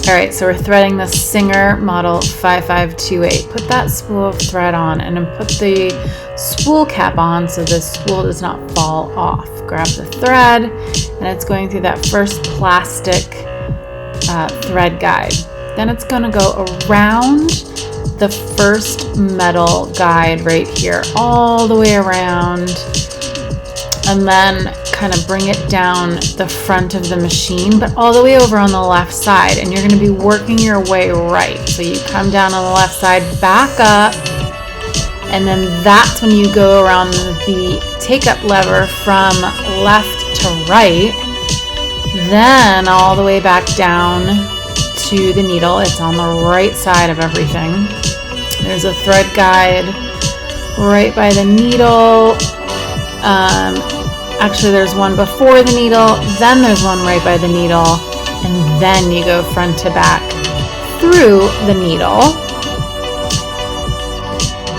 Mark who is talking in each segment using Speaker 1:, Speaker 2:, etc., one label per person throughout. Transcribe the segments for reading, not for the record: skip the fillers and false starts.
Speaker 1: All right, so we're threading the Singer model 5528. Put that spool of thread on and then put the spool cap on so the spool does not fall off. Grab the thread, and it's going through that first plastic thread guide. Then it's going to go around the first metal guide right here, all the way around, and then kind of bring it down the front of the machine, but all the way over on the left side, and you're going to be working your way right. So you come down on the left side, back up, and then that's when you go around the take-up lever from left to right, then all the way back down to the needle. It's on the right side of everything. There's a thread guide right by the needle. Actually, there's one before the needle, then there's one right by the needle, and then you go front to back through the needle.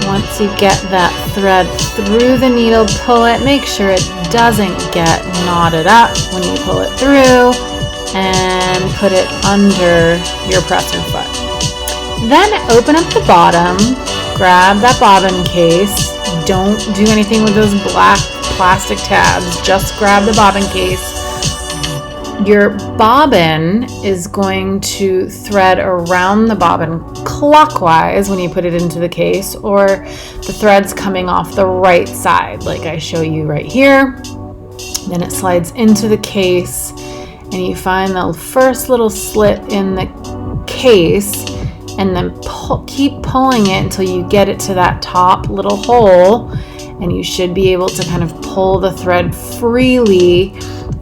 Speaker 1: Once you get that thread through the needle, pull it. Make sure it doesn't get knotted up when you pull it through, and put it under your presser foot. Then open up the bottom, grab that bobbin case. Don't do anything with those black plastic tabs, just grab the bobbin case. Your bobbin is going to thread around the bobbin clockwise when you put it into the case, or the thread's coming off the right side like I show you right here. Then it slides into the case, and you find the first little slit in the case, and then keep pulling it until you get it to that top little hole, and you should be able to kind of pull the thread freely,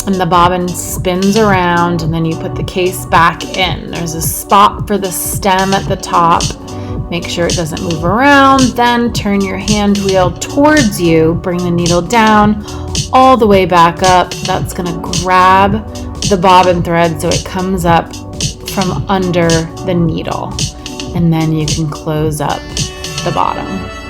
Speaker 1: and the bobbin spins around, and then you put the case back in. There's a spot for the stem at the top. Make sure it doesn't move around. Then turn your hand wheel towards you, bring the needle down all the way back up. That's going to grab the bobbin thread so it comes up from under the needle, and then you can close up the bottom.